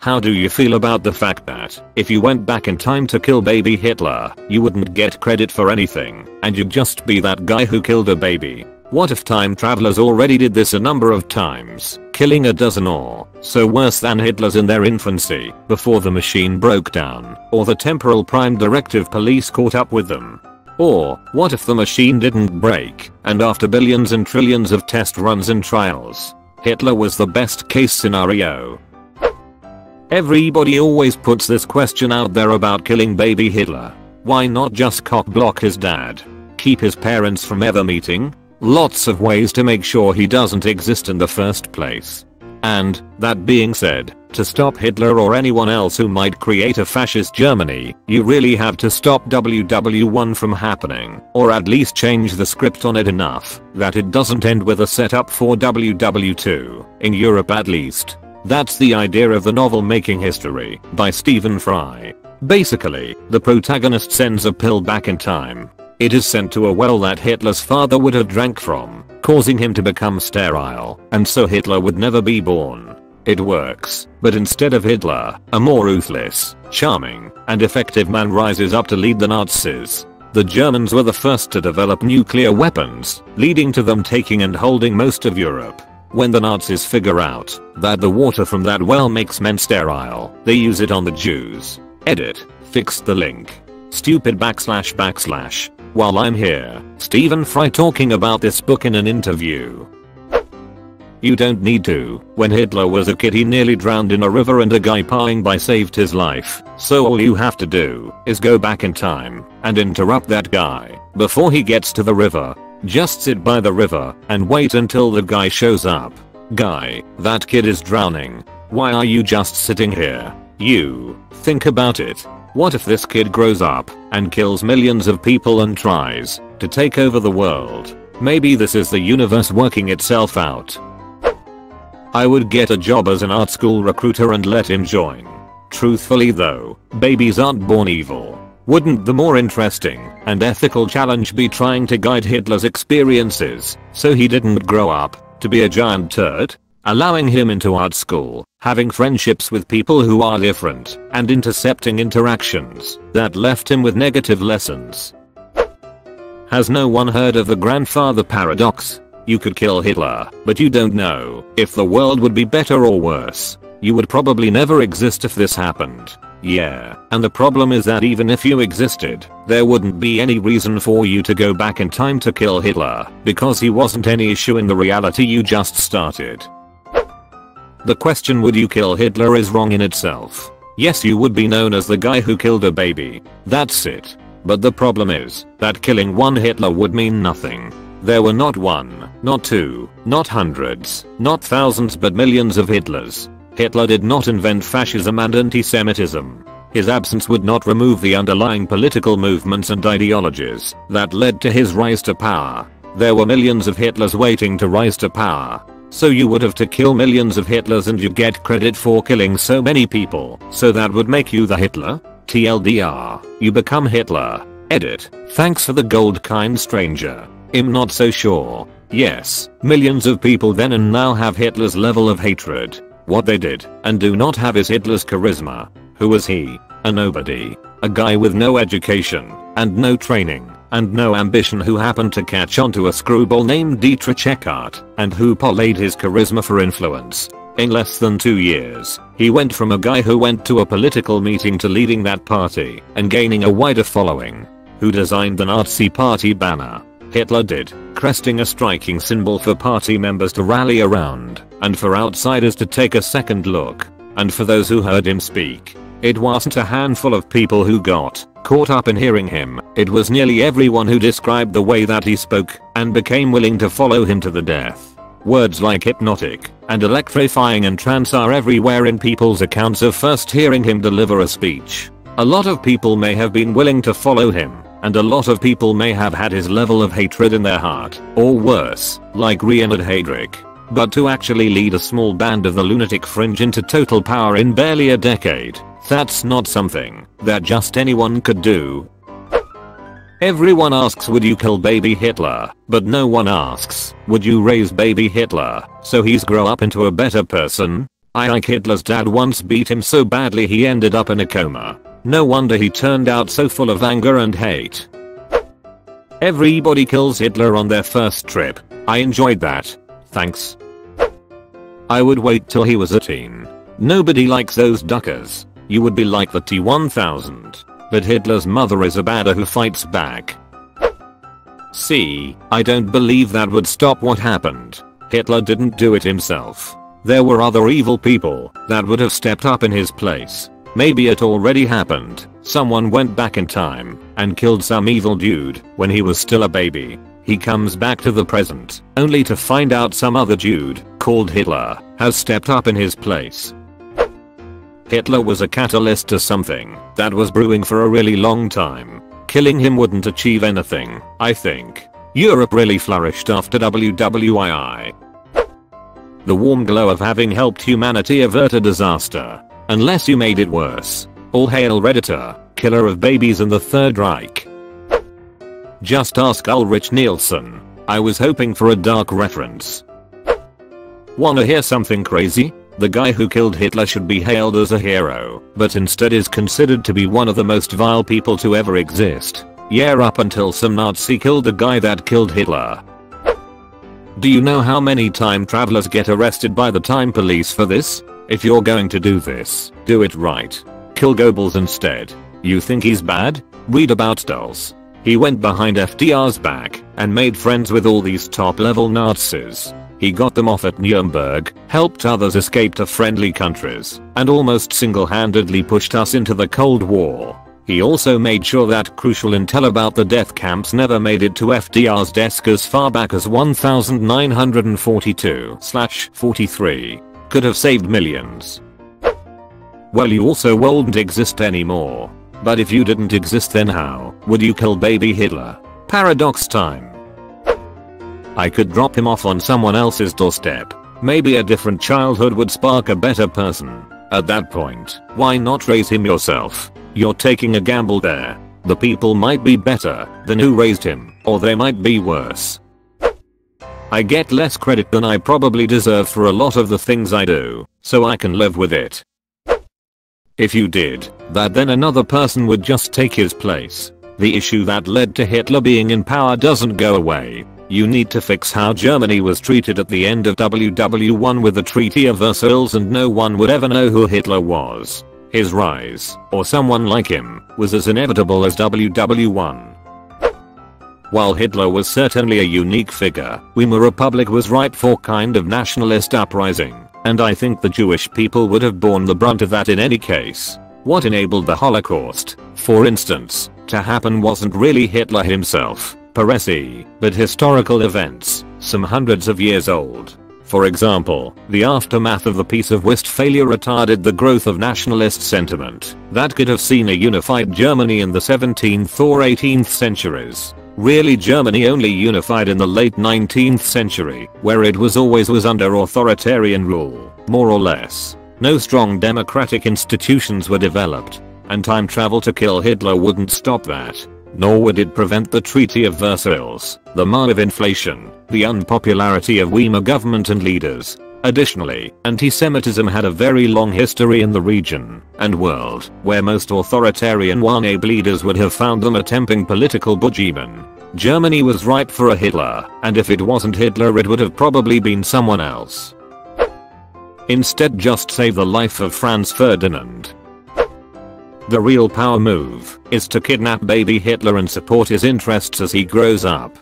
How do you feel about the fact that if you went back in time to kill baby Hitler, you wouldn't get credit for anything, and you'd just be that guy who killed a baby? What if time travelers already did this a number of times, killing a dozen or so worse than Hitlers in their infancy, before the machine broke down, or the temporal prime directive police caught up with them? Or, what if the machine didn't break, and after billions and trillions of test runs and trials, Hitler was the best case scenario? Everybody always puts this question out there about killing baby Hitler. Why not just cock block his dad? Keep his parents from ever meeting? Lots of ways to make sure he doesn't exist in the first place. And, that being said, to stop Hitler or anyone else who might create a fascist Germany, you really have to stop WW1 from happening, or at least change the script on it enough that it doesn't end with a setup for WW2, in Europe at least. That's the idea of the novel Making History, by Stephen Fry. Basically, the protagonist sends a pill back in time. It is sent to a well that Hitler's father would have drank from, causing him to become sterile, and so Hitler would never be born. It works, but instead of Hitler, a more ruthless, charming, and effective man rises up to lead the Nazis. The Germans were the first to develop nuclear weapons, leading to them taking and holding most of Europe. When the Nazis figure out that the water from that well makes men sterile, they use it on the Jews. Edit, fixed the link. Stupid //. While I'm here, Stephen Fry talking about this book in an interview. You don't need to. When Hitler was a kid he nearly drowned in a river and a guy passing by saved his life. So all you have to do is go back in time and interrupt that guy before he gets to the river. Just sit by the river and wait until the guy shows up. Guy, that kid is drowning. Why are you just sitting here? You, think about it. What if this kid grows up and kills millions of people and tries to take over the world? Maybe this is the universe working itself out. I would get a job as an art school recruiter and let him join. Truthfully though, babies aren't born evil. Wouldn't the more interesting and ethical challenge be trying to guide Hitler's experiences so he didn't grow up to be a giant turd? Allowing him into art school, having friendships with people who are different, and intercepting interactions that left him with negative lessons. Has no one heard of the grandfather paradox? You could kill Hitler, but you don't know if the world would be better or worse. You would probably never exist if this happened. Yeah, and the problem is that even if you existed, there wouldn't be any reason for you to go back in time to kill Hitler, because he wasn't any issue in the reality you just started. The question would you kill Hitler is wrong in itself. Yes, you would be known as the guy who killed a baby. That's it. But the problem is that killing one Hitler would mean nothing. There were not one, not two, not hundreds, not thousands but millions of Hitlers. Hitler did not invent fascism and anti-Semitism. His absence would not remove the underlying political movements and ideologies that led to his rise to power. There were millions of Hitlers waiting to rise to power. So you would have to kill millions of Hitlers and you get credit for killing so many people. So that would make you the Hitler? TLDR, you become Hitler. Edit, thanks for the gold kind stranger. I'm not so sure. Yes, millions of people then and now have Hitler's level of hatred. What they did and do not have is Hitler's charisma. Who was he? A nobody. A guy with no education and no training and no ambition who happened to catch on to a screwball named Dietrich Eckart and who parlayed his charisma for influence. In less than 2 years, he went from a guy who went to a political meeting to leading that party and gaining a wider following. Who designed the Nazi party banner? Hitler did, cresting a striking symbol for party members to rally around and for outsiders to take a second look. And for those who heard him speak, it wasn't a handful of people who got caught up in hearing him, it was nearly everyone who described the way that he spoke and became willing to follow him to the death. Words like hypnotic and electrifying and trance are everywhere in people's accounts of first hearing him deliver a speech. A lot of people may have been willing to follow him, and a lot of people may have had his level of hatred in their heart, or worse, like Reinhard Heydrich. But to actually lead a small band of the lunatic fringe into total power in barely a decade, that's not something that just anyone could do. Everyone asks would you kill baby Hitler, but no one asks would you raise baby Hitler so he's grow up into a better person? Hitler's dad once beat him so badly he ended up in a coma. No wonder he turned out so full of anger and hate. Everybody kills Hitler on their first trip. I enjoyed that. Thanks. I would wait till he was a teen. Nobody likes those duckers. You would be like the T-1000. But Hitler's mother is a badder who fights back. See, I don't believe that would stop what happened. Hitler didn't do it himself. There were other evil people that would have stepped up in his place. Maybe it already happened. Someone went back in time and killed some evil dude when he was still a baby. He comes back to the present only to find out some other dude called Hitler has stepped up in his place. Hitler was a catalyst to something that was brewing for a really long time. Killing him wouldn't achieve anything, I think. Europe really flourished after WWII. The warm glow of having helped humanity avert a disaster. Unless you made it worse. All hail Redditor, killer of babies in the Third Reich. Just ask Ulrich Nielsen. I was hoping for a dark reference. Wanna hear something crazy? The guy who killed Hitler should be hailed as a hero, but instead is considered to be one of the most vile people to ever exist. Yeah, up until some Nazi killed the guy that killed Hitler. Do you know how many time travelers get arrested by the time police for this? If you're going to do this, do it right. Kill Goebbels instead. You think he's bad? Read about Dulles. He went behind FDR's back and made friends with all these top-level Nazis. He got them off at Nuremberg, helped others escape to friendly countries, and almost single-handedly pushed us into the Cold War. He also made sure that crucial intel about the death camps never made it to FDR's desk as far back as 1942/43. Could have saved millions. Well, you also won't exist anymore. But if you didn't exist, then how would you kill baby Hitler? Paradox time. I could drop him off on someone else's doorstep. Maybe a different childhood would spark a better person. At that point, why not raise him yourself? You're taking a gamble there. The people might be better than who raised him, or they might be worse. I get less credit than I probably deserve for a lot of the things I do, so I can live with it. If you did that, then another person would just take his place. The issue that led to Hitler being in power doesn't go away. You need to fix how Germany was treated at the end of WW1 with the Treaty of Versailles, and no one would ever know who Hitler was. His rise, or someone like him, was as inevitable as WW1. While Hitler was certainly a unique figure, Weimar Republic was ripe for kind of nationalist uprising, and I think the Jewish people would have borne the brunt of that in any case. What enabled the Holocaust, for instance, to happen wasn't really Hitler himself, per se, but historical events, some hundreds of years old. For example, the aftermath of the Peace of Westphalia retarded the growth of nationalist sentiment that could have seen a unified Germany in the 17th or 18th centuries. Really, Germany only unified in the late 19th century, where it was always under authoritarian rule, more or less. No strong democratic institutions were developed, and time travel to kill Hitler wouldn't stop that. Nor would it prevent the Treaty of Versailles, the maw of inflation, the unpopularity of Weimar government and leaders. Additionally, anti-Semitism had a very long history in the region and world, where most authoritarian one-abe leaders would have found them a tempting political boogeyman. Germany was ripe for a Hitler, and if it wasn't Hitler, it would have probably been someone else. Instead, just save the life of Franz Ferdinand. The real power move is to kidnap baby Hitler and support his interests as he grows up.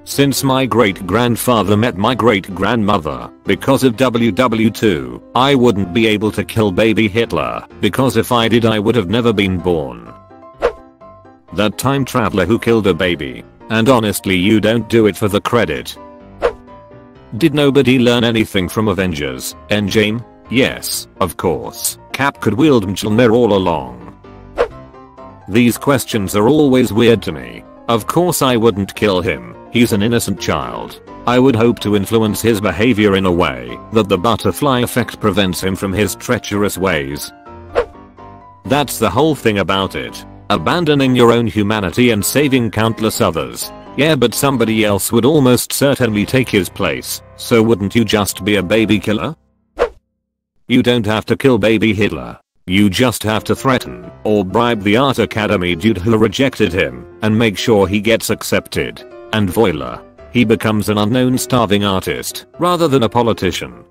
Since my great-grandfather met my great-grandmother because of WW2, I wouldn't be able to kill baby Hitler, because if I did, I would have never been born. That time traveler who killed a baby. And honestly, you don't do it for the credit. Did nobody learn anything from Avengers Endgame? Yes, of course. Cap could wield Mjolnir all along. These questions are always weird to me. Of course I wouldn't kill him, he's an innocent child. I would hope to influence his behavior in a way that the butterfly effect prevents him from his treacherous ways. That's the whole thing about it. Abandoning your own humanity and saving countless others. Yeah, but somebody else would almost certainly take his place, so wouldn't you just be a baby killer? You don't have to kill baby Hitler. You just have to threaten or bribe the art academy dude who rejected him and make sure he gets accepted. And voila. He becomes an unknown starving artist rather than a politician.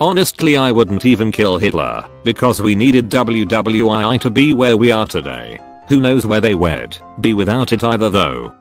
Honestly, I wouldn't even kill Hitler because we needed WWII to be where we are today. Who knows where they would be without it either though.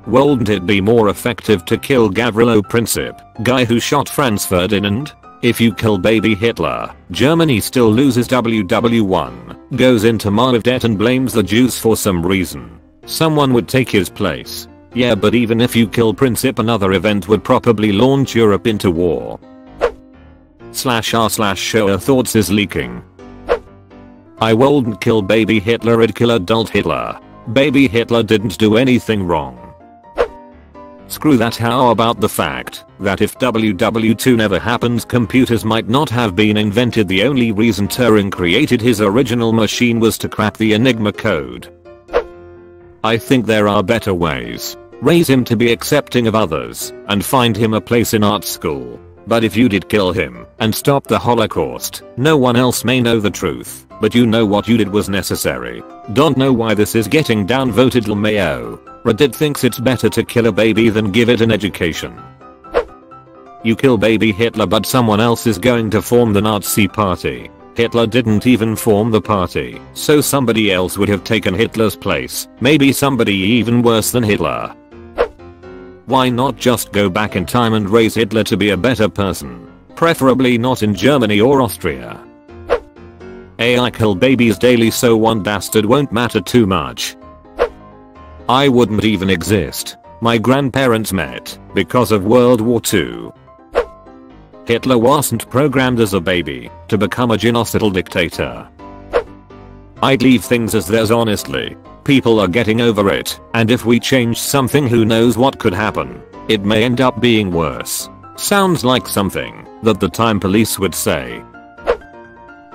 Wouldn't it be more effective to kill Gavrilo Princip, guy who shot Franz Ferdinand? If you kill baby Hitler, Germany still loses WW1, goes into massive debt and blames the Jews for some reason. Someone would take his place. Yeah, but even if you kill Princip, another event would probably launch Europe into war. /r/show thoughts is leaking. I wouldn't kill baby Hitler, I'd kill adult Hitler. Baby Hitler didn't do anything wrong. Screw that, how about the fact that if WW2 never happens, computers might not have been invented. The only reason Turing created his original machine was to crack the Enigma code. I think there are better ways. Raise him to be accepting of others and find him a place in art school. But if you did kill him and stop the Holocaust, no one else may know the truth, but you know what you did was necessary. Don't know why this is getting downvoted. LMAO. Reddit thinks it's better to kill a baby than give it an education. You kill baby Hitler, but someone else is going to form the Nazi party. Hitler didn't even form the party, so somebody else would have taken Hitler's place, maybe somebody even worse than Hitler. Why not just go back in time and raise Hitler to be a better person? Preferably not in Germany or Austria. I kill babies daily, so one bastard won't matter too much. I wouldn't even exist. My grandparents met because of World War II. Hitler wasn't programmed as a baby to become a genocidal dictator. I'd leave things as theirs, honestly. People are getting over it, and if we change something, who knows what could happen. It may end up being worse. Sounds like something that the Time Police would say.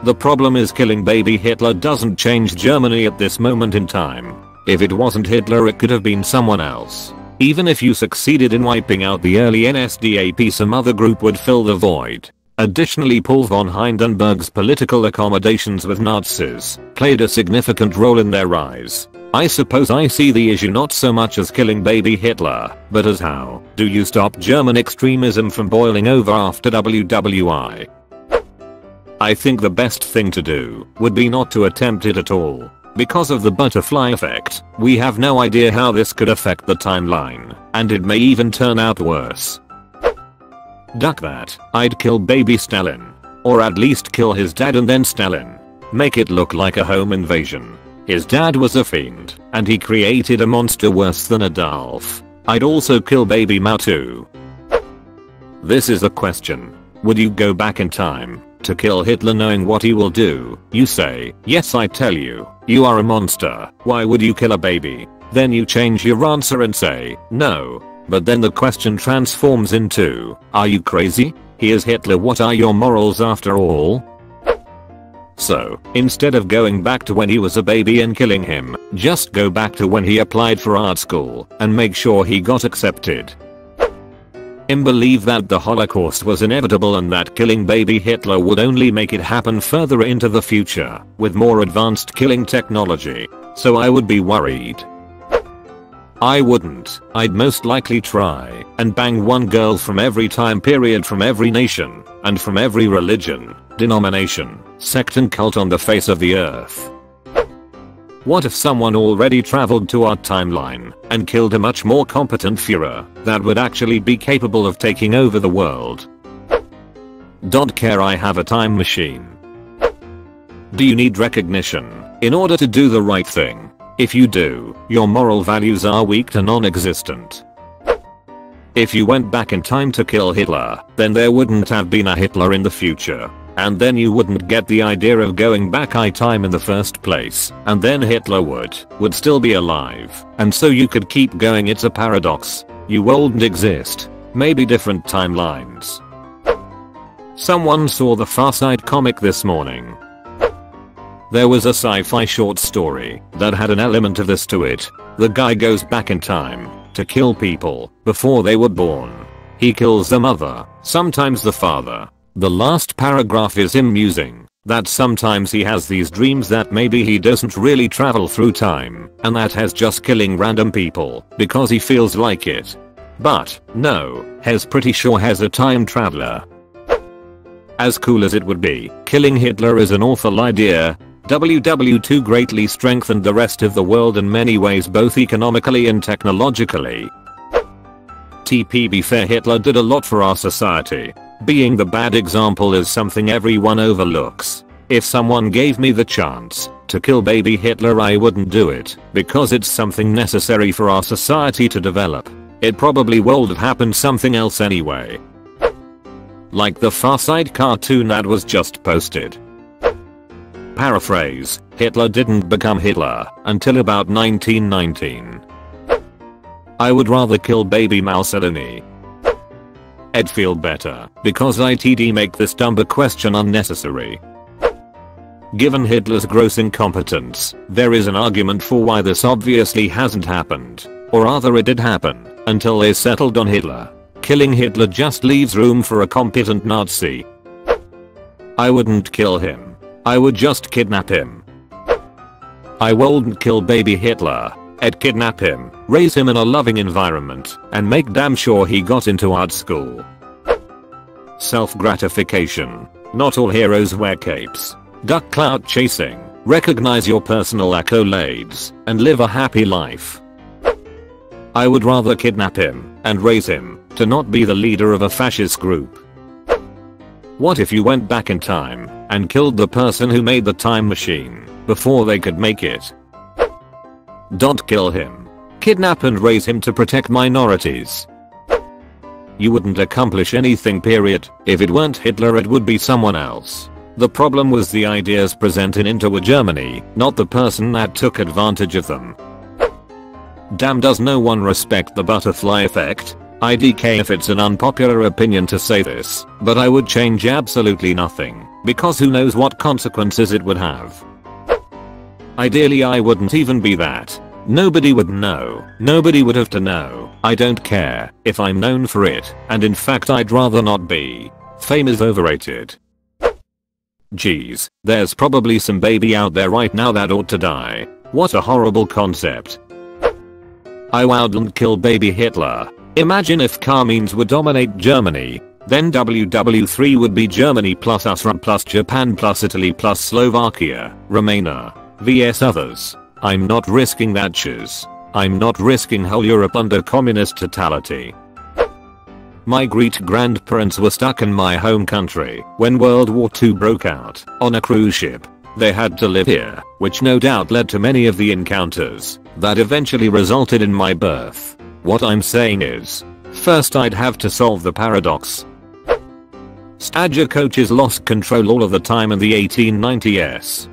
The problem is killing baby Hitler doesn't change Germany at this moment in time. If it wasn't Hitler, it could have been someone else. Even if you succeeded in wiping out the early NSDAP, some other group would fill the void. Additionally, Paul von Hindenburg's political accommodations with Nazis played a significant role in their rise. I suppose I see the issue not so much as killing baby Hitler, but as how do you stop German extremism from boiling over after WWI? I think the best thing to do would be not to attempt it at all. Because of the butterfly effect, we have no idea how this could affect the timeline, and it may even turn out worse. Duck that. I'd kill baby Stalin. Or at least kill his dad and then Stalin. Make it look like a home invasion. His dad was a fiend, and he created a monster worse than Adolf. I'd also kill baby Mao too. This is a question. Would you go back in time to kill Hitler knowing what he will do? You say, yes, I tell you, you are a monster. Why would you kill a baby? Then you change your answer and say, no. But then the question transforms into, are you crazy? He is Hitler, what are your morals after all? So, instead of going back to when he was a baby and killing him, just go back to when he applied for art school and make sure he got accepted. Believe that the Holocaust was inevitable and that killing baby Hitler would only make it happen further into the future with more advanced killing technology. So I would be worried. I wouldn't. I'd most likely try and bang one girl from every time period, from every nation, and from every religion, denomination, sect and cult on the face of the earth. What if someone already traveled to our timeline and killed a much more competent Führer that would actually be capable of taking over the world? Don't care, I have a time machine. Do you need recognition in order to do the right thing? If you do, your moral values are weak to non-existent. If you went back in time to kill Hitler, then there wouldn't have been a Hitler in the future. And then you wouldn't get the idea of going back in time in the first place. And then Hitler would still be alive. And so you could keep going. It's a paradox. You wouldn't exist. Maybe different timelines. Someone saw the Far Side comic this morning. There was a sci-fi short story that had an element of this to it. The guy goes back in time to kill people before they were born. He kills the mother, sometimes the father. The last paragraph is him musing that sometimes he has these dreams that maybe he doesn't really travel through time and that Hes just killing random people because he feels like it. But no, Hes pretty sure Hes a time traveler. As cool as it would be, killing Hitler is an awful idea. WW2 greatly strengthened the rest of the world in many ways, both economically and technologically. Be fair, Hitler did a lot for our society. Being the bad example is something everyone overlooks. If someone gave me the chance to kill baby Hitler, I wouldn't do it because it's something necessary for our society to develop. It probably would have happened something else anyway. Like the Far Side cartoon that was just posted. Paraphrase, Hitler didn't become Hitler until about 1919. I would rather kill baby Mussolini. I'd feel better because I'd make this dumber question unnecessary. Given Hitler's gross incompetence, there is an argument for why this obviously hasn't happened, or rather it did happen, until they settled on Hitler. Killing Hitler just leaves room for a competent Nazi. I wouldn't kill him. I would just kidnap him. I wouldn't kill baby Hitler. I'd kidnap him, raise him in a loving environment, and make damn sure he got into art school. Self-gratification. Not all heroes wear capes. Duck clout chasing. Recognize your personal accolades, and live a happy life. I would rather kidnap him, and raise him, to not be the leader of a fascist group. What if you went back in time, and killed the person who made the time machine, before they could make it? Don't kill him. Kidnap and raise him to protect minorities. You wouldn't accomplish anything, period. If it weren't Hitler, it would be someone else. The problem was the ideas presented into Germany, not the person that took advantage of them. Damn, does no one respect the butterfly effect? IDK if it's an unpopular opinion to say this, but I would change absolutely nothing, because who knows what consequences it would have. Ideally I wouldn't even be that. Nobody would know. Nobody would have to know. I don't care if I'm known for it, and in fact I'd rather not be. Fame is overrated. Geez, there's probably some baby out there right now that ought to die. What a horrible concept. I wouldn't kill baby Hitler. Imagine if Carmeans would dominate Germany. Then WW3 would be Germany plus Russia plus Japan plus Italy plus Slovakia, Romania, vs others. I'm not risking that shiz. I'm not risking whole Europe under communist totality. My great-grandparents were stuck in my home country when World War II broke out on a cruise ship. They had to live here, which no doubt led to many of the encounters that eventually resulted in my birth. What I'm saying is, first I'd have to solve the paradox. Stagecoaches lost control all of the time in the 1890s.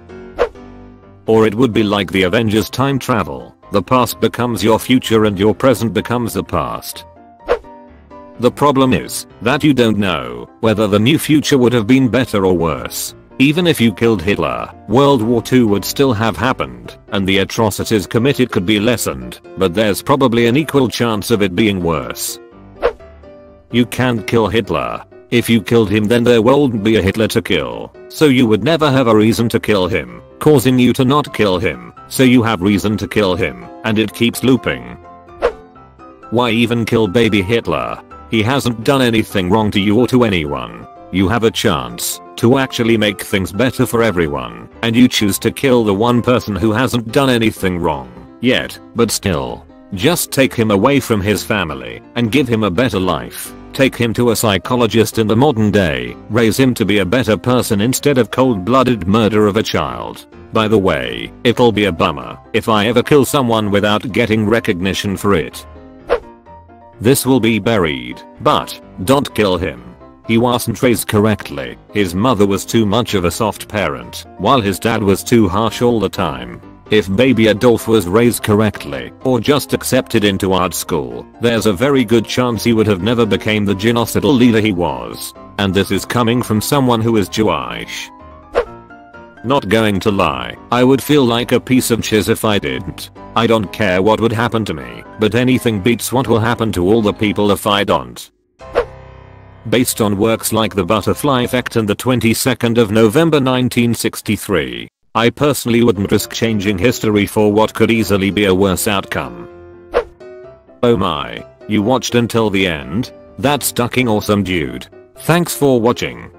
Or it would be like the Avengers time travel. The past becomes your future and your present becomes the past. The problem is that you don't know whether the new future would have been better or worse. Even if you killed Hitler, World War II would still have happened, and the atrocities committed could be lessened, but there's probably an equal chance of it being worse. You can't kill Hitler. If you killed him, then there wouldn't be a Hitler to kill, so you would never have a reason to kill him, causing you to not kill him, so you have reason to kill him, and it keeps looping. Why even kill baby Hitler? He hasn't done anything wrong to you or to anyone. You have a chance to actually make things better for everyone, and you choose to kill the one person who hasn't done anything wrong yet, but still. Just take him away from his family and give him a better life. Take him to a psychologist in the modern day, raise him to be a better person instead of cold-blooded murder of a child. By the way, it'll be a bummer if I ever kill someone without getting recognition for it. This will be buried, but don't kill him. He wasn't raised correctly. His mother was too much of a soft parent, while his dad was too harsh all the time. If baby Adolf was raised correctly, or just accepted into art school, there's a very good chance he would have never became the genocidal leader he was. And this is coming from someone who is Jewish. Not going to lie, I would feel like a piece of shiz if I didn't. I don't care what would happen to me, but anything beats what will happen to all the people if I don't. based on works like The Butterfly Effect and the 22nd of November 1963. I personally wouldn't risk changing history for what could easily be a worse outcome. Oh my, you watched until the end? That's fucking awesome, dude. Thanks for watching.